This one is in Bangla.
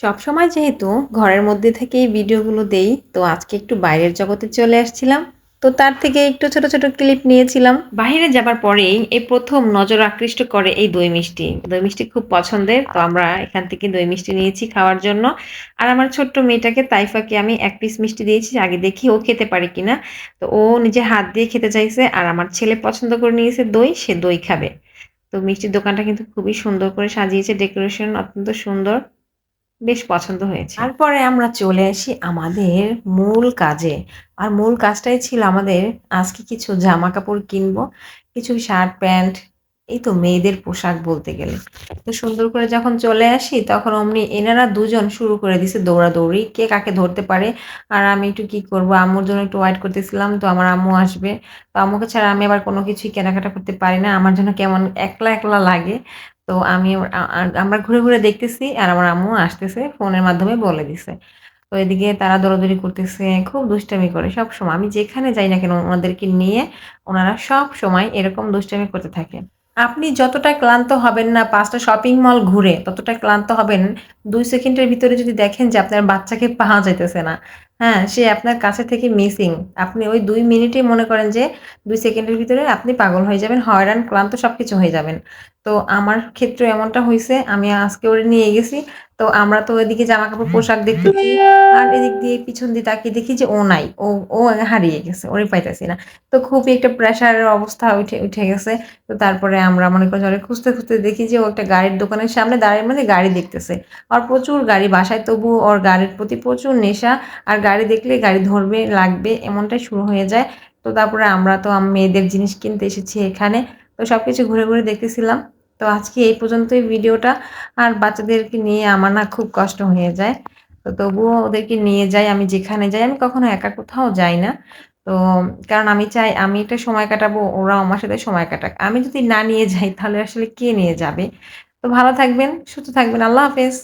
সবসময় যেহেতু ঘরের মধ্যে থেকেই ভিডিওগুলো দেই, তো আজকে একটু বাইরের জগতে চলে আসছিলাম। তো তার থেকে একটু ছোট, ছোট ক্লিপ নিয়েছিলাম। বাহিরে যাবার পরেই এই ১ম নজর আকৃষ্ট করে এই দই মিষ্টি। দই মিষ্টি খুব পছন্দের। তো আমরা এখান থেকে দই মিষ্টি নিয়েছি খাওয়ার জন্য। আর আমার ছোট্ট মেয়েটাকে তাইফাকে আমি ১ পিস মিষ্টি দিয়েছি। আগে দেখি ও খেতে পারে কিনা। তো ও নিজে হাত দিয়ে খেতে চাইছে। আর আমার ছেলে পছন্দ করে নিয়েছে দই, সে দই খাবে। তো মিষ্টির দোকানটা কিন্তু খুবই সুন্দর করে সাজিয়েছে। ডেকোরেশন অত্যন্ত সুন্দর। বেশ পছন্দ হয়েছে। তারপরে আমরা চলে আসি আমাদের মূল কাজে। আর মূল কাজটাই ছিল আমাদের আজকে কিছু জামাকাপড় কিনবো। কিছু শার্ট, প্যান্ট, এই তো মেয়েদের পোশাক বলতে গেলে। তো সুন্দর করে যখন চলে আসি তখন অমনি এনারা দুজন শুরু করে দিছে দৌড়াদৌড়ি। কে কাকে ধরতে পারে। আর আমি একটু কি করব, আম্মুর জন্য একটু ওয়েট করতেছিলাম। তো আমার আম্মু আসবে। তো আম্মুকে ছাড়া আমি আবার কোনো কিছুই কেনাকাটা করতে পারি না। আমার জন্য কেমন একলা, একলা লাগে। তো আমি আমরা ঘুরে, ঘুরে দেখতেছি আর আমার আম্মু আসতেছে ফোনের মাধ্যমে বলে দিছে। তো এদিকে তারা দৌড়াদৌড়ি করতেছে, খুব দুষ্টামি করে সবসময়। আমি যেখানে যাই না কেন ওনাদেরকে নিয়ে ওনারা সবসময় এরকম দুষ্টামি করতে থাকে। আপনি যতটা ক্লান্ত হবেন না ৫ টা শপিং মল ঘুরে, ততটা ক্লান্ত হবেন ২ সেকেন্ডের ভিতরে যদি দেখেন যে আপনার বাচ্চাকে পাওয়া যাইতেছে না। হ্যাঁ? সে আপনার কাছে থেকে মিসিং। আপনি ওই ২ মিনিটেই মনে করেন যে ২ সেকেন্ডের ভিতরে আপনি পাগল হয়ে যাবেন, হয়রান, ক্লান্ত সবকিছু হয়ে যাবেন। তো আমার ক্ষেত্রেও এমনটা হইছে। আমি আজকে ওরে নিয়ে গেছি। তো আমরা তো এদিকে জামাকাপড়, পোশাক দেখতেছি। আর এদিক দিয়ে পিছন দিয়ে তাকিয়ে দেখি যে ও নাই। ও হারিয়ে গেছে। ওরে পাইতেছি না। তো খুবই একটা প্রেশারের অবস্থা উঠে গেছে। তো তারপরে আমরা মনে করি যে ওরে খুঁজতে, খুঁজতে দেখি যে ও একটা গাড়ির দোকানের সামনে দাঁড়িয়ে মানে গাড়ি দেখতেছে। আর প্রচুর গাড়ি বাসায়, তবুও ওর গাড়ির প্রতি প্রচুর নেশা। আর গাড়ি দেখলে গাড়ি ধরবে, লাগবে এমনটাই শুরু হয়ে যায়। তো তারপরে আমরা তো মেয়েদের জিনিস কিনতে এসেছি এখানে। তো সবকিছু ঘুরে, ঘুরে দেখতেছিলাম। তো আজকে এই পর্যন্তই ভিডিওটা। আর বাচ্চাদেরকে নিয়ে আমার না খুব কষ্ট হয়ে যায়। তো তবুও ওদেরকে নিয়ে যাই। আমি যেখানে যাই আমি কখনো একা কোথাও যাই না। তো কারণ আমি চাই আমি একটা সময় কাটাবো, ওরাও আমার সাথে সময় কাটাক। আমি যদি না নিয়ে যাই তাহলে আসলে কে নিয়ে যাবে? তো ভালো থাকবেন, সুস্থ থাকবেন। আল্লাহ হাফেজ।